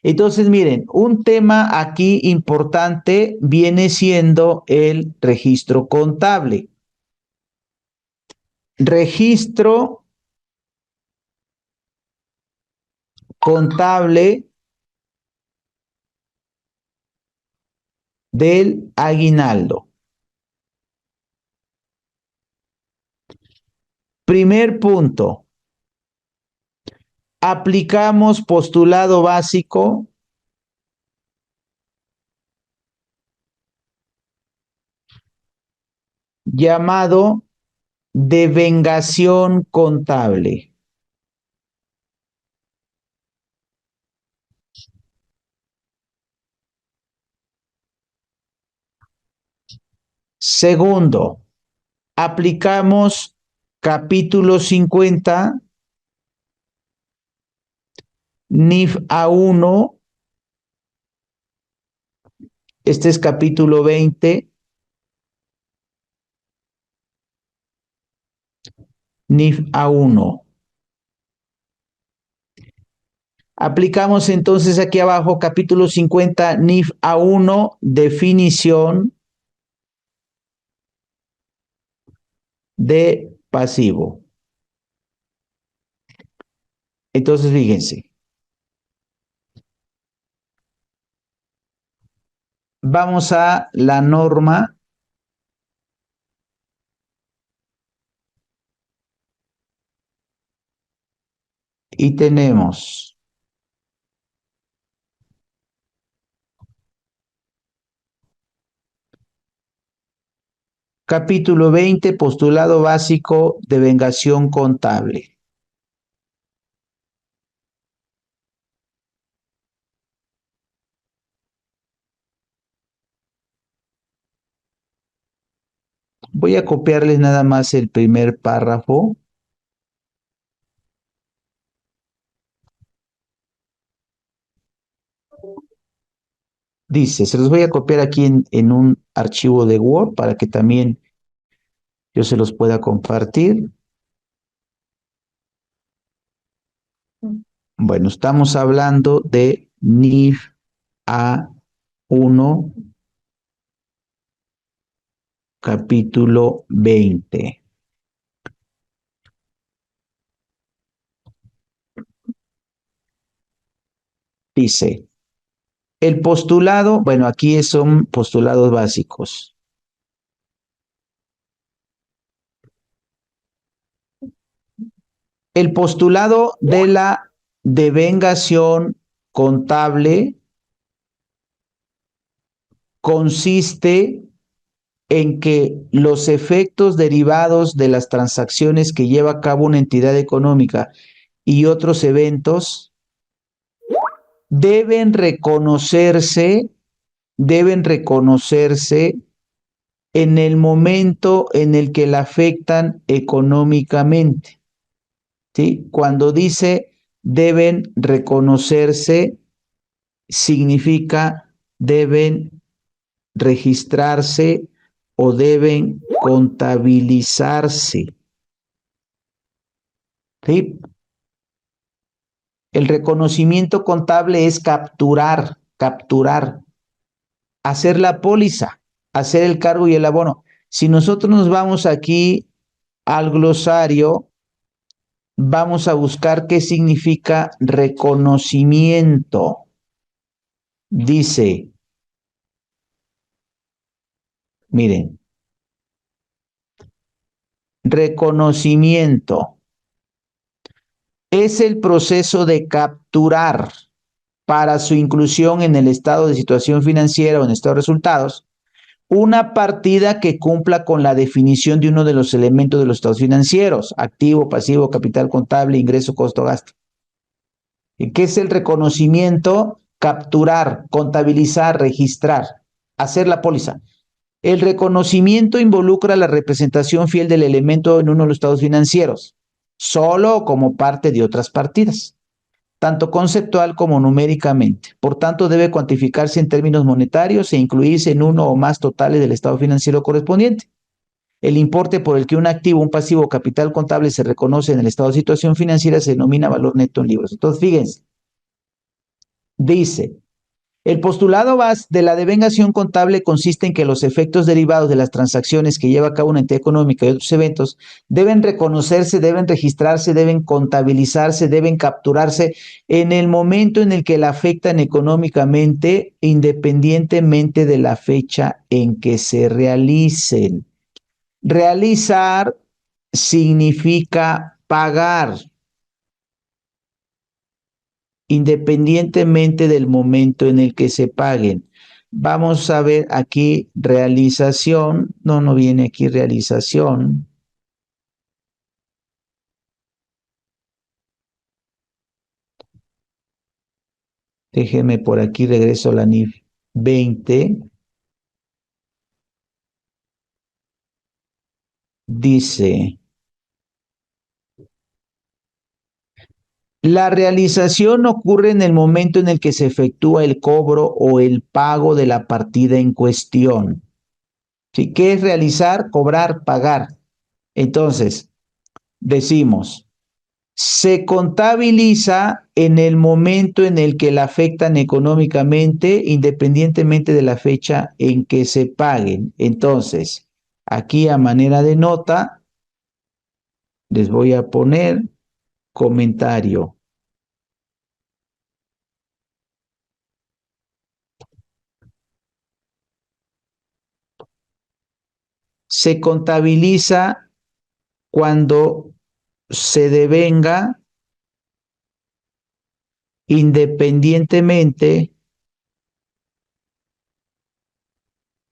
Entonces, miren, un tema aquí importante viene siendo el registro contable. Registro contable del aguinaldo. Primer punto. Aplicamos postulado básico llamado devengación contable. Segundo, aplicamos capítulo 50, NIF A1, este es capítulo 20, NIF A1. Aplicamos entonces aquí abajo capítulo 50, NIF A1, definición de pasivo. Entonces, fíjense. Vamos a la norma y tenemos capítulo 20, postulado básico de devengación contable. Voy a copiarles nada más el primer párrafo. Dice, se los voy a copiar aquí en un archivo de Word para que también yo se los pueda compartir. Bueno, estamos hablando de NIF A1, capítulo 20. Dice, el postulado, bueno, aquí son postulados básicos. El postulado de la devengación contable consiste en que los efectos derivados de las transacciones que lleva a cabo una entidad económica y otros eventos deben reconocerse en el momento en el que la afectan económicamente. ¿Sí? Cuando dice deben reconocerse, significa deben registrarse o deben contabilizarse. ¿Sí? El reconocimiento contable es capturar, hacer la póliza, hacer el cargo y el abono. Si nosotros nos vamos aquí al glosario, vamos a buscar qué significa reconocimiento. Dice, miren, reconocimiento es el proceso de capturar para su inclusión en el estado de situación financiera o en el estado de resultados una partida que cumpla con la definición de uno de los elementos de los estados financieros: activo, pasivo, capital contable, ingreso, costo, gasto. ¿Y qué es el reconocimiento? Capturar, contabilizar, registrar, hacer la póliza. El reconocimiento involucra la representación fiel del elemento en uno de los estados financieros, solo o como parte de otras partidas, tanto conceptual como numéricamente. Por tanto, debe cuantificarse en términos monetarios e incluirse en uno o más totales del estado financiero correspondiente. El importe por el que un activo, un pasivo o capital contable se reconoce en el estado de situación financiera se denomina valor neto en libros. Entonces, fíjense, Dice, el postulado de la devengación contable consiste en que los efectos derivados de las transacciones que lleva a cabo una entidad económica y otros eventos deben reconocerse, deben registrarse, deben contabilizarse, deben capturarse en el momento en el que la afectan económicamente, independientemente de la fecha en que se realicen. Realizar significa pagar, independientemente del momento en el que se paguen. Vamos a ver aquí realización. No, no viene aquí realización. Déjeme por aquí, regreso a la NIF 20. Dice, la realización ocurre en el momento en el que se efectúa el cobro o el pago de la partida en cuestión. ¿Sí? ¿Qué es realizar? Cobrar, pagar. Entonces, decimos, se contabiliza en el momento en el que la afectan económicamente, independientemente de la fecha en que se paguen. Entonces, aquí a manera de nota, les voy a poner comentario. Se contabiliza cuando se devenga independientemente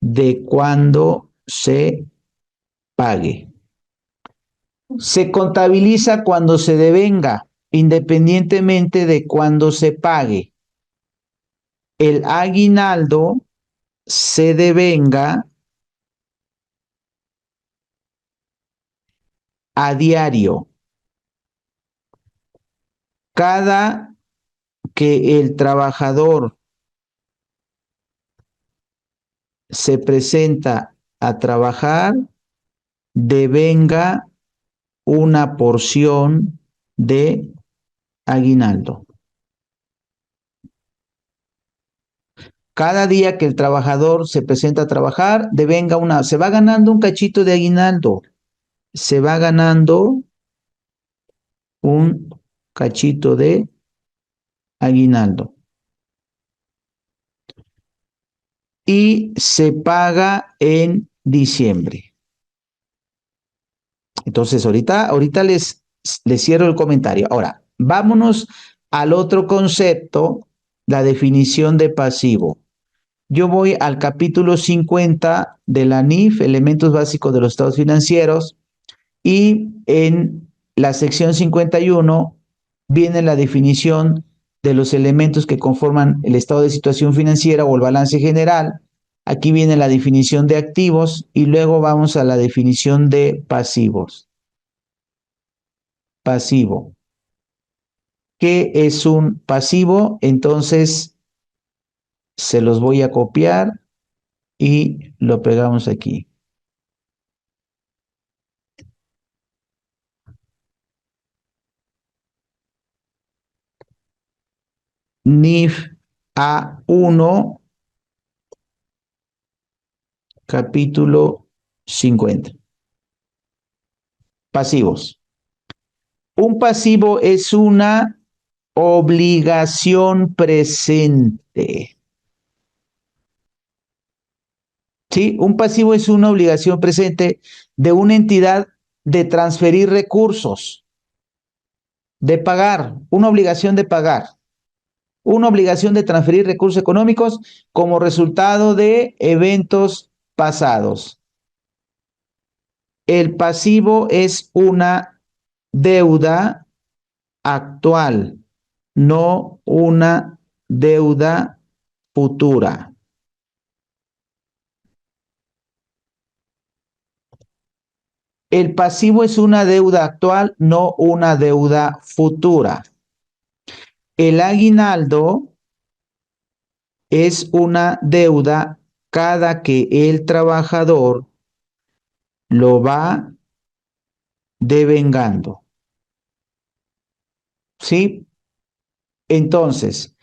de cuando se pague. Se contabiliza cuando se devenga, independientemente de cuando se pague. El aguinaldo se devenga a diario. Cada que el trabajador se presenta a trabajar, devenga una porción de aguinaldo. Cada día que el trabajador se presenta a trabajar, se va ganando un cachito de aguinaldo. Se va ganando un cachito de aguinaldo. Y se paga en diciembre. Entonces, ahorita les cierro el comentario. Ahora, vámonos al otro concepto, la definición de pasivo. Yo voy al capítulo 50 de la NIF, Elementos Básicos de los Estados Financieros, y en la sección 51 viene la definición de los elementos que conforman el estado de situación financiera o el balance general. Aquí viene la definición de activos y luego vamos a la definición de pasivos. Pasivo. ¿Qué es un pasivo? Entonces se los voy a copiar y lo pegamos aquí. NIF A1, capítulo 50. Pasivos. Un pasivo es una obligación presente. ¿Sí? Un pasivo es una obligación presente de una entidad de transferir recursos, de pagar, una obligación de pagar, una obligación de transferir recursos económicos como resultado de eventos pasados. El pasivo es una deuda actual, no una deuda futura. El pasivo es una deuda actual, no una deuda futura. El aguinaldo es una deuda cada que el trabajador lo va devengando. ¿Sí? Entonces,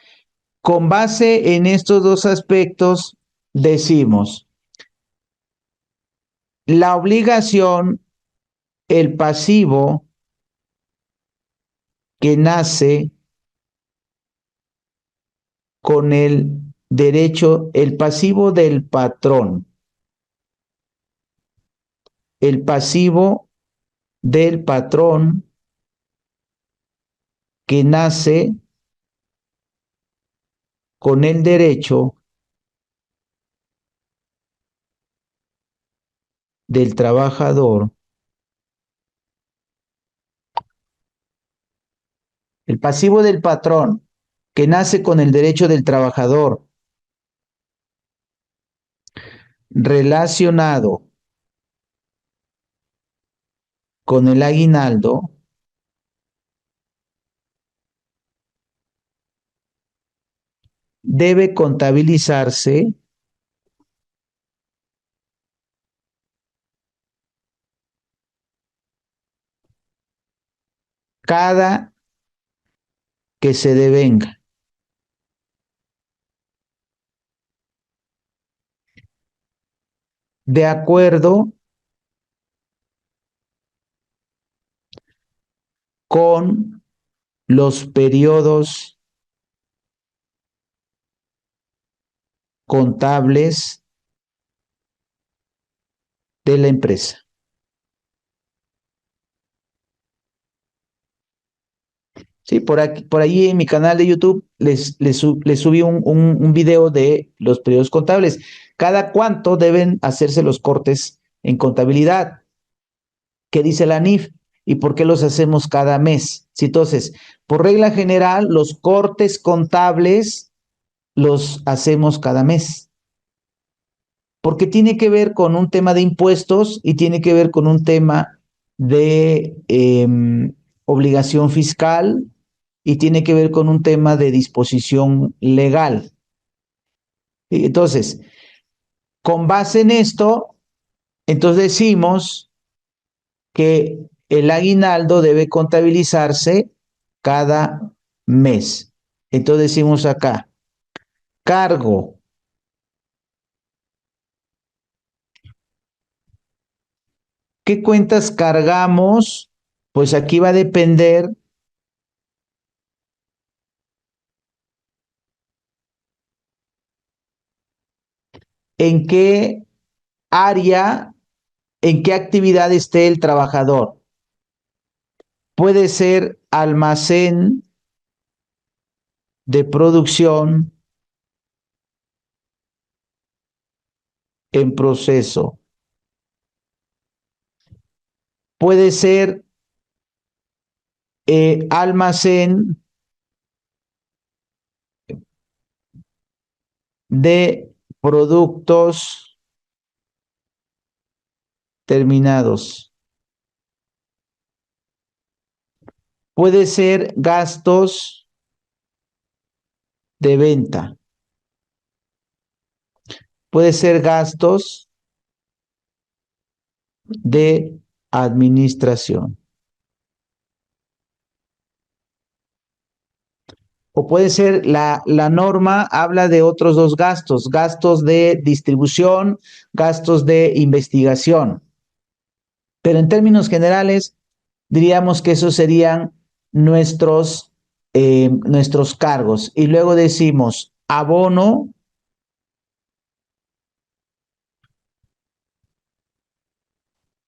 Con base en estos dos aspectos, decimos, la obligación, el pasivo que nace con el derecho, el pasivo del patrón, el pasivo del patrón que nace con el derecho del trabajador, el pasivo del patrón que nace con el derecho del trabajador relacionado con el aguinaldo, debe contabilizarse cada que se devenga, de acuerdo con los periodos contables de la empresa. Sí, por ahí en mi canal de YouTube les subí un video de los periodos contables. ¿Cada cuánto deben hacerse los cortes en contabilidad? ¿Qué dice la NIF? ¿Y por qué los hacemos cada mes? Sí, entonces, por regla general, los cortes contables los hacemos cada mes, porque tiene que ver con un tema de impuestos y tiene que ver con un tema de obligación fiscal y tiene que ver con un tema de disposición legal. Entonces, con base en esto, entonces decimos que el aguinaldo debe contabilizarse cada mes. Entonces decimos acá, cargo. ¿Qué cuentas cargamos? Pues aquí va a depender en qué área, en qué actividad esté el trabajador. Puede ser almacén de producción en proceso. Puede ser almacén de productos terminados. Puede ser gastos de venta. Puede ser gastos de administración. O puede ser, la norma habla de otros dos gastos, gastos de distribución, gastos de investigación. Pero en términos generales, diríamos que esos serían nuestros cargos. Y luego decimos abono,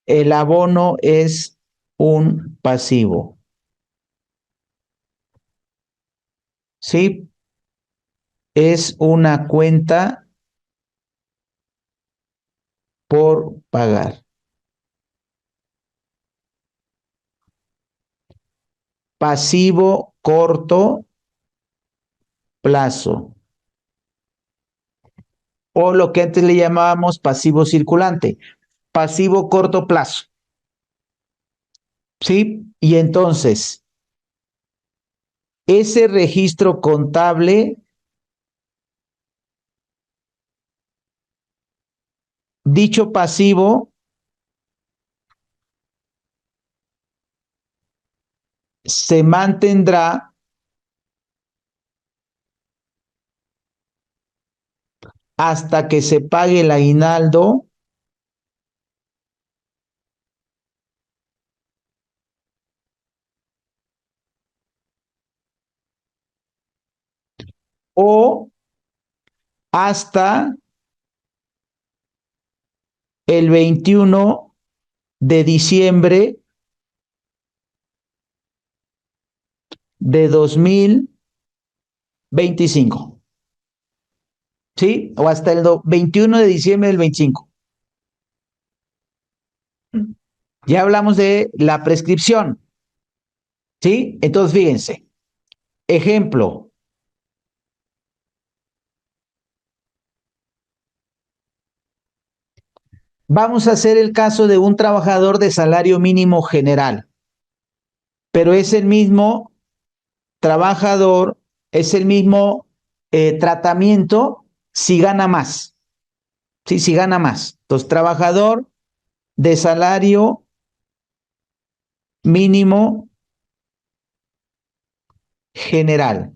el abono es un pasivo. ¿Sí? Es una cuenta por pagar. Pasivo corto plazo. O lo que antes le llamábamos pasivo circulante. Pasivo corto plazo. ¿Sí? Y entonces, ese registro contable, dicho pasivo, se mantendrá hasta que se pague el aguinaldo o hasta el 21 de diciembre de 2025. ¿Sí? O hasta el 21 de diciembre del 25. Ya hablamos de la prescripción. ¿Sí? Entonces, fíjense. Ejemplo. Vamos a hacer el caso de un trabajador de salario mínimo general, pero es el mismo trabajador, es el mismo tratamiento si gana más. Sí, si gana más. Entonces, trabajador de salario mínimo general.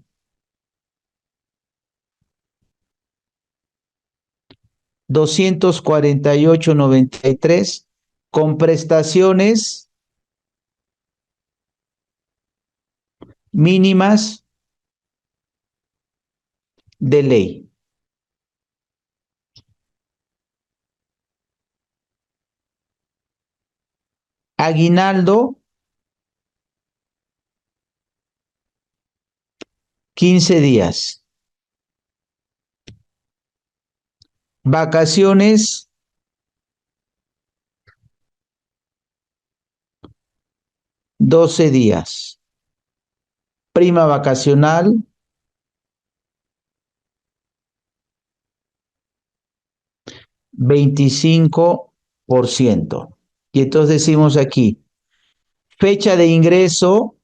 248.93 con prestaciones mínimas de ley. Aguinaldo, 15 días. Vacaciones, 12 días. Prima vacacional, 25%. Y entonces decimos aquí, fecha de ingreso,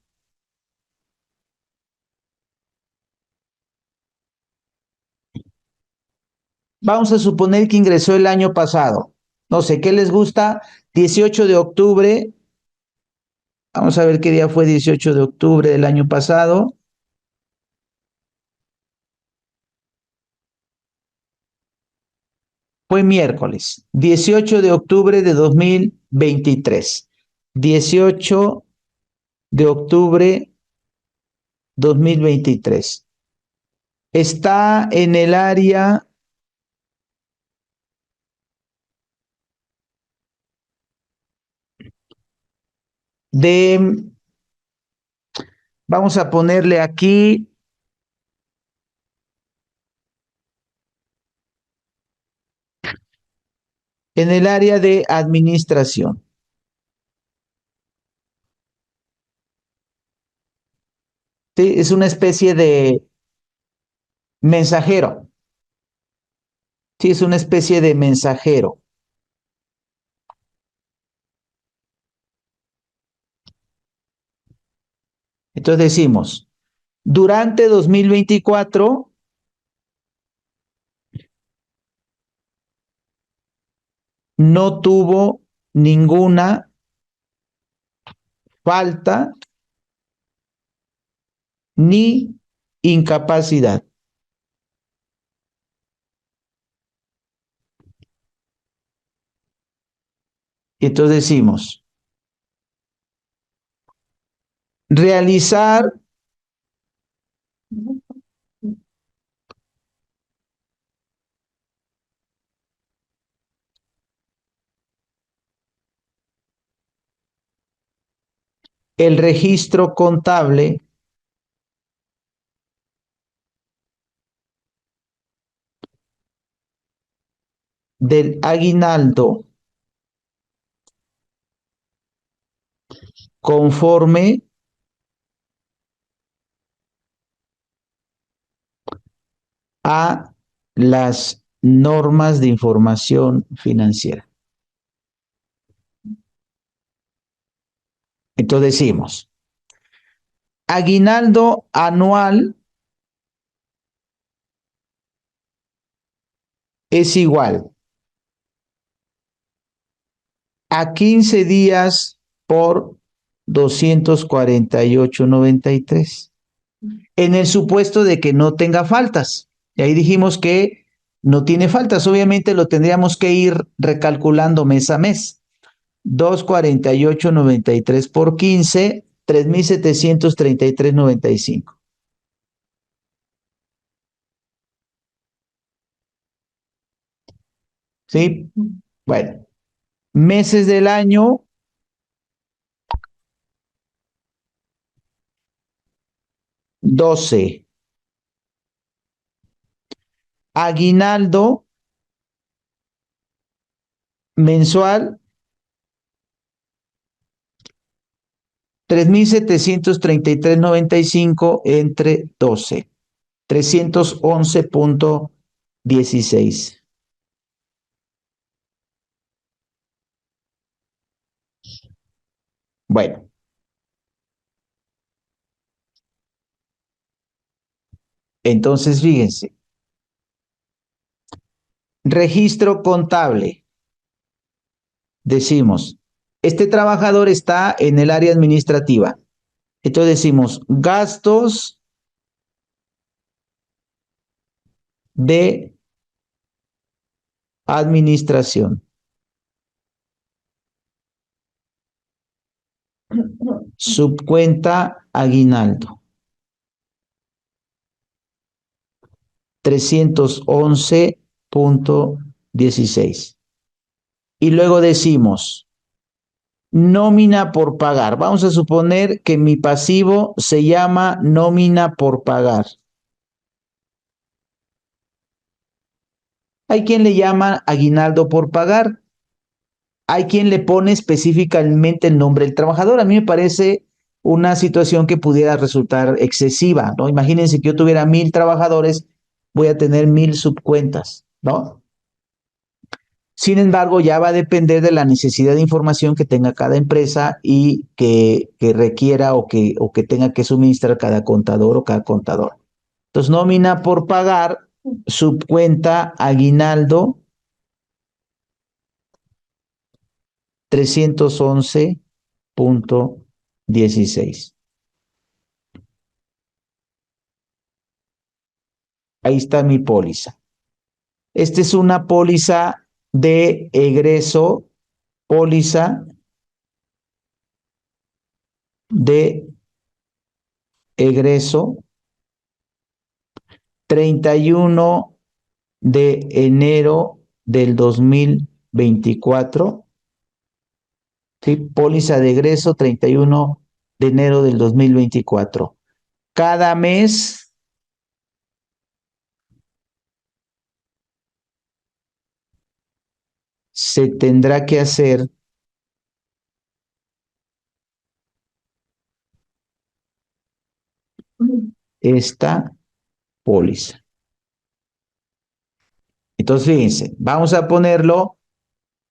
vamos a suponer que ingresó el año pasado. No sé, ¿qué les gusta? 18 de octubre. Vamos a ver qué día fue 18 de octubre del año pasado. Fue miércoles, 18 de octubre de 2023. 18 de octubre 2023. Está en el área de, vamos a ponerle aquí, en el área de administración. ¿Sí? Es una especie de mensajero. Sí, es una especie de mensajero. Entonces decimos, durante 2024 no tuvo ninguna falta ni incapacidad. Y entonces decimos, realizar el registro contable del aguinaldo conforme a las normas de información financiera. Entonces decimos, aguinaldo anual es igual a 15 días por 248.93. En el supuesto de que no tenga faltas. Y ahí dijimos que no tiene faltas. Obviamente lo tendríamos que ir recalculando mes a mes. 248.93 por 15, 3.733.95. ¿Sí? Bueno, meses del año, 12. Aguinaldo mensual, 3.733.95 entre 12. 311.16. Bueno, entonces fíjense, registro contable. Decimos, este trabajador está en el área administrativa. Entonces decimos, gastos de administración. Subcuenta aguinaldo. 311.16. Y luego decimos, nómina por pagar. Vamos a suponer que mi pasivo se llama nómina por pagar. Hay quien le llama aguinaldo por pagar. Hay quien le pone específicamente el nombre del trabajador. A mí me parece una situación que pudiera resultar excesiva, ¿no? Imagínense que yo tuviera 1,000 trabajadores, voy a tener 1,000 subcuentas, ¿no? Sin embargo, ya va a depender de la necesidad de información que tenga cada empresa y que requiera o que tenga que suministrar cada contador o cada contador. Entonces, nómina por pagar, subcuenta aguinaldo, 311.16. Ahí está mi póliza. Esta es una póliza de egreso, póliza de egreso, 31 de enero del 2024. ¿Sí? Póliza de egreso, 31 de enero del 2024. Cada mes se tendrá que hacer esta póliza. Entonces, fíjense, vamos a ponerlo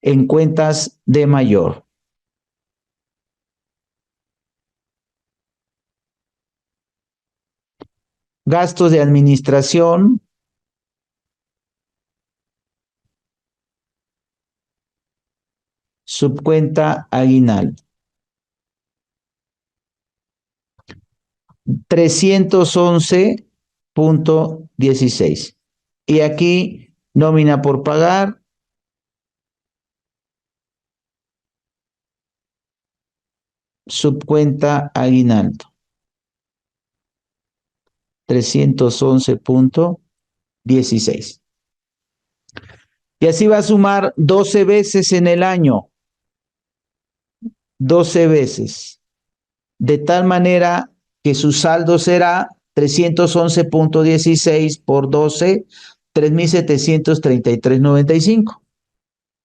en cuentas de mayor. Gastos de administración, subcuenta aguinaldo. 311.16. Y aquí, nómina por pagar, subcuenta aguinaldo. 311.16. Y así va a sumar 12 veces en el año. 12 veces. De tal manera que su saldo será 311.16 por 12, 3.733.95.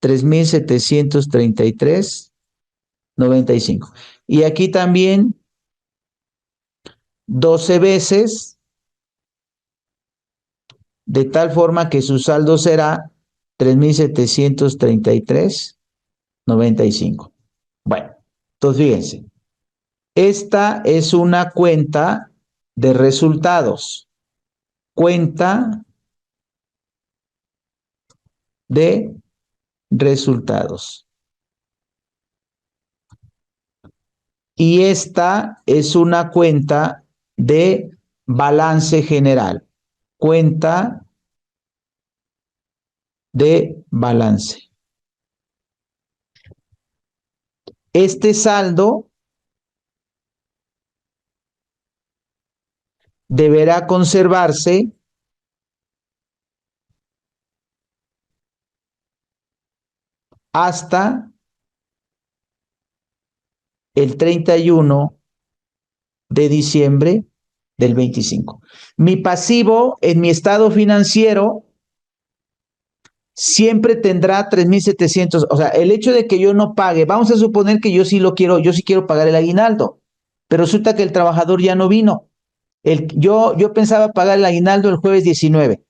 3.733.95. Y aquí también 12 veces, de tal forma que su saldo será 3.733.95. Bueno, entonces fíjense, esta es una cuenta de resultados. Cuenta de resultados. Y esta es una cuenta de balance general. Cuenta de balance. Este saldo deberá conservarse hasta el 31 de diciembre del 25. Mi pasivo en mi estado financiero siempre tendrá 3,700. O sea, el hecho de que yo no pague, vamos a suponer que yo sí lo quiero, yo sí quiero pagar el aguinaldo, pero resulta que el trabajador ya no vino. Yo pensaba pagar el aguinaldo el jueves 19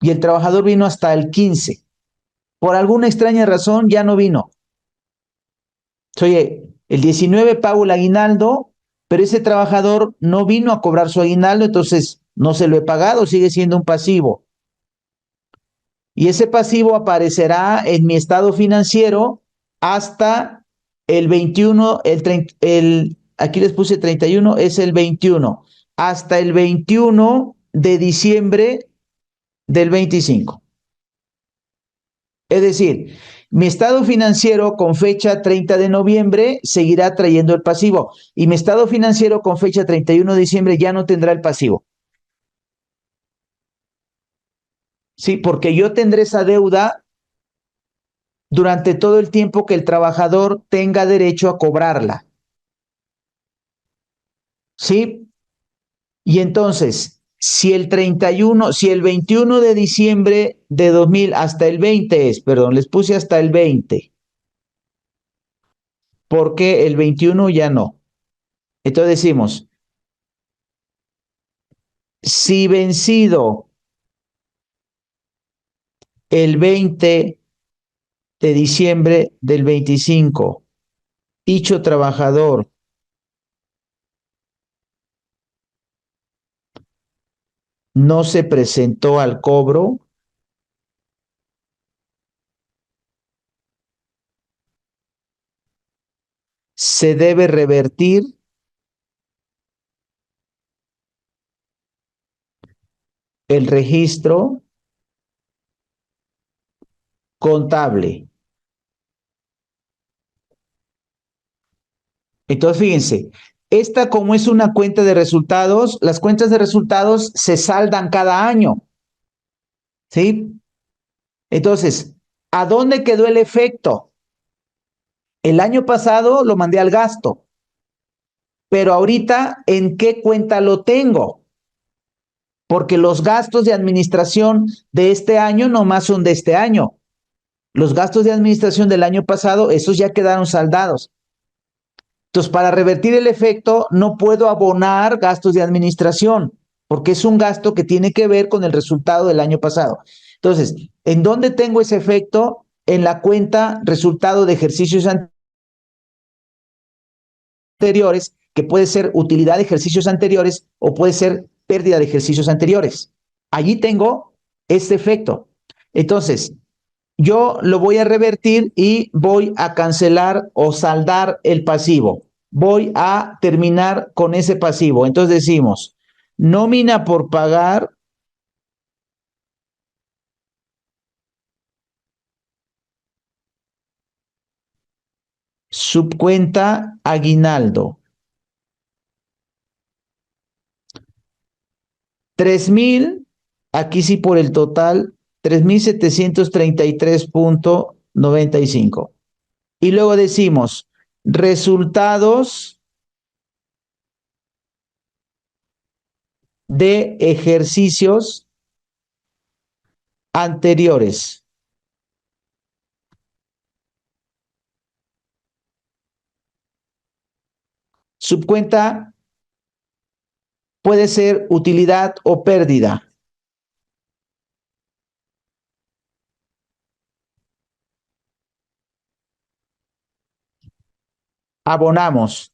y el trabajador vino hasta el 15. Por alguna extraña razón ya no vino. Oye, el 19 pago el aguinaldo, pero ese trabajador no vino a cobrar su aguinaldo, entonces no se lo he pagado, sigue siendo un pasivo. Y ese pasivo aparecerá en mi estado financiero hasta el 21, aquí les puse 31, es el 21, hasta el 21 de diciembre del 25. Es decir, mi estado financiero con fecha 30 de noviembre seguirá trayendo el pasivo y mi estado financiero con fecha 31 de diciembre ya no tendrá el pasivo. Sí, porque yo tendré esa deuda durante todo el tiempo que el trabajador tenga derecho a cobrarla. ¿Sí? Y entonces, si el 21 de diciembre de 2000 hasta el 20 es, perdón, les puse hasta el 20, porque el 21 ya no. Entonces decimos, si vencido el 20 de diciembre del 25, dicho trabajador no se presentó al cobro, se debe revertir el registro contable. Entonces, fíjense, esta como es una cuenta de resultados, las cuentas de resultados se saldan cada año, ¿sí? Entonces, ¿a dónde quedó el efecto? El año pasado lo mandé al gasto, pero ahorita, ¿en qué cuenta lo tengo? Porque los gastos de administración de este año nomás son de este año. Los gastos de administración del año pasado, esos ya quedaron saldados. Entonces, para revertir el efecto, no puedo abonar gastos de administración, porque es un gasto que tiene que ver con el resultado del año pasado. Entonces, ¿en dónde tengo ese efecto? En la cuenta resultado de ejercicios anteriores, que puede ser utilidad de ejercicios anteriores o puede ser pérdida de ejercicios anteriores. Allí tengo este efecto. Entonces, yo lo voy a revertir y voy a cancelar o saldar el pasivo. Voy a terminar con ese pasivo. Entonces decimos, nómina por pagar subcuenta aguinaldo. 3,000, aquí sí por el total, 3,733,95. Y luego decimos, resultados de ejercicios anteriores. Subcuenta puede ser utilidad o pérdida. Abonamos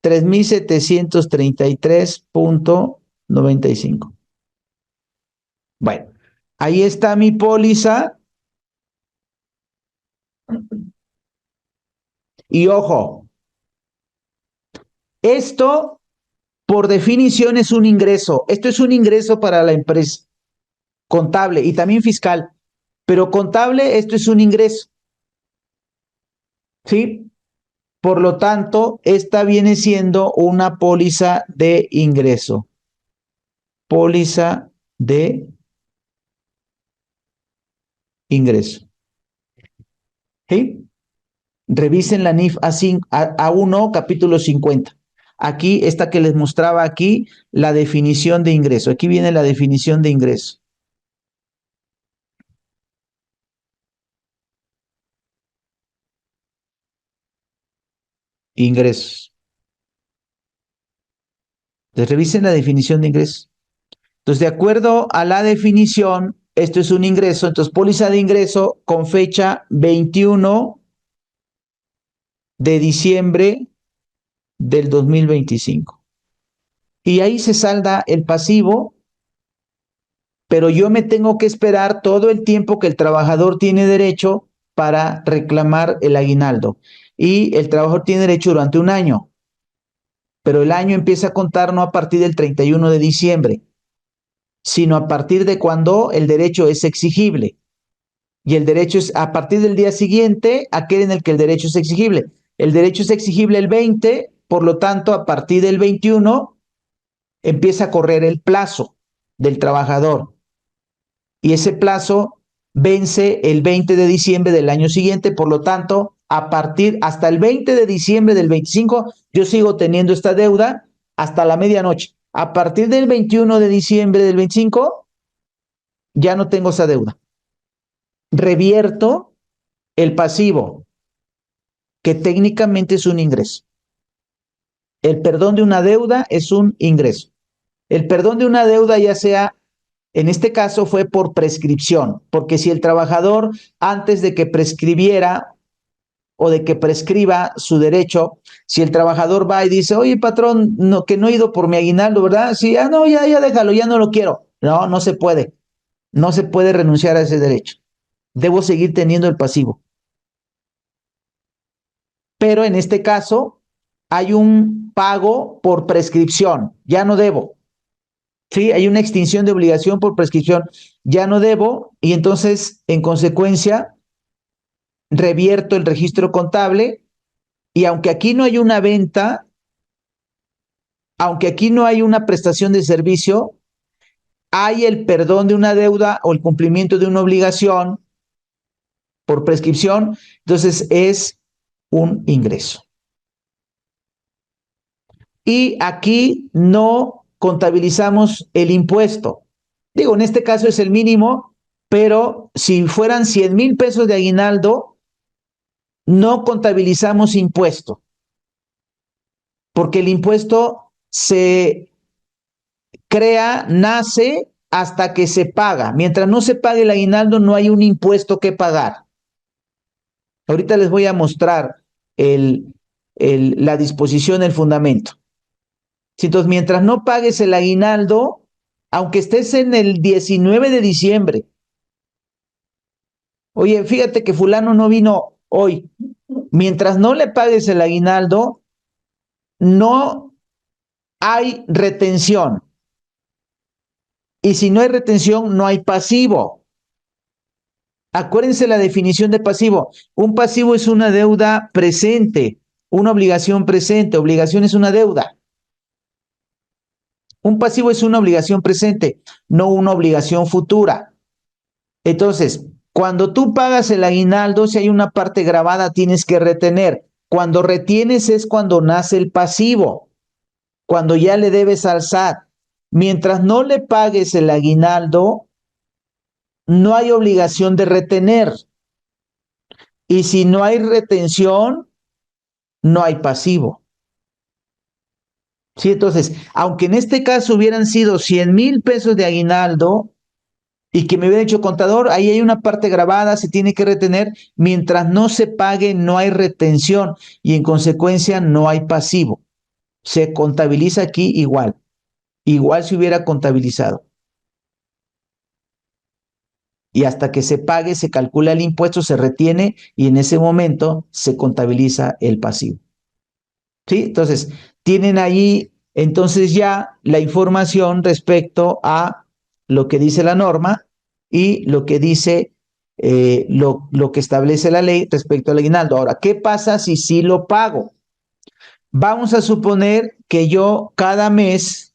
3,733,95. Bueno, ahí está mi póliza. Y ojo, esto por definición es un ingreso. Esto es un ingreso para la empresa contable y también fiscal. Pero contable, esto es un ingreso, ¿sí? Por lo tanto, esta viene siendo una póliza de ingreso. Póliza de ingreso. ¿Sí? Revisen la NIF A1, capítulo 50. Aquí, esta que les mostraba aquí, la definición de ingreso. Aquí viene la definición de ingreso. Ingresos. Entonces, revisen la definición de ingreso. Entonces, de acuerdo a la definición, esto es un ingreso. Entonces, póliza de ingreso con fecha 21 de diciembre del 2025. Y ahí se salda el pasivo, pero yo me tengo que esperar todo el tiempo que el trabajador tiene derecho para reclamar el aguinaldo. Y el trabajador tiene derecho durante un año, pero el año empieza a contar no a partir del 31 de diciembre, sino a partir de cuando el derecho es exigible. Y el derecho es a partir del día siguiente, aquel en el que el derecho es exigible. El derecho es exigible el 20, por lo tanto, a partir del 21 empieza a correr el plazo del trabajador. Y ese plazo vence el 20 de diciembre del año siguiente, por lo tanto, a partir hasta el 20 de diciembre del 25, yo sigo teniendo esta deuda hasta la medianoche. A partir del 21 de diciembre del 25, ya no tengo esa deuda. Revierto el pasivo, que técnicamente es un ingreso. El perdón de una deuda es un ingreso. El perdón de una deuda, ya sea, en este caso fue por prescripción, porque si el trabajador antes de que prescribiera o de que prescriba su derecho, si el trabajador va y dice, oye patrón, no, que no he ido por mi aguinaldo, ¿verdad? Sí, no, ya déjalo, ya no lo quiero. No, no se puede. No se puede renunciar a ese derecho. Debo seguir teniendo el pasivo. Pero en este caso hay un pago por prescripción, ya no debo. Sí, hay una extinción de obligación por prescripción, ya no debo, y entonces, en consecuencia, revierto el registro contable, y aunque aquí no hay una venta, aunque aquí no hay una prestación de servicio, hay el perdón de una deuda o el cumplimiento de una obligación por prescripción, entonces es un ingreso. Y aquí no contabilizamos el impuesto. Digo, en este caso es el mínimo, pero si fueran 100,000 pesos de aguinaldo, no contabilizamos impuesto, porque el impuesto se crea, nace hasta que se paga. Mientras no se pague el aguinaldo, no hay un impuesto que pagar. Ahorita les voy a mostrar la disposición, el fundamento. Entonces, mientras no pagues el aguinaldo, aunque estés en el 19 de diciembre, oye, fíjate que fulano no vino hoy, mientras no le pagues el aguinaldo, no hay retención. Y si no hay retención, no hay pasivo. Acuérdense la definición de pasivo. Un pasivo es una deuda presente, una obligación presente. Obligación es una deuda. Un pasivo es una obligación presente, no una obligación futura. Entonces, cuando tú pagas el aguinaldo, si hay una parte grabada, tienes que retener. Cuando retienes es cuando nace el pasivo, cuando ya le debes al SAT. Mientras no le pagues el aguinaldo, no hay obligación de retener. Y si no hay retención, no hay pasivo. ¿Sí? Entonces, aunque en este caso hubieran sido 100,000 pesos de aguinaldo, y que me hubiera dicho contador, ahí hay una parte grabada, se tiene que retener, mientras no se pague no hay retención y en consecuencia no hay pasivo. Se contabiliza aquí igual se hubiera contabilizado. Y hasta que se pague se calcula el impuesto, se retiene y en ese momento se contabiliza el pasivo. ¿Sí? Entonces, tienen ahí entonces ya la información respecto a lo que dice la norma y lo que dice lo que establece la ley respecto al aguinaldo. Ahora, ¿qué pasa si sí lo pago? Vamos a suponer que yo cada mes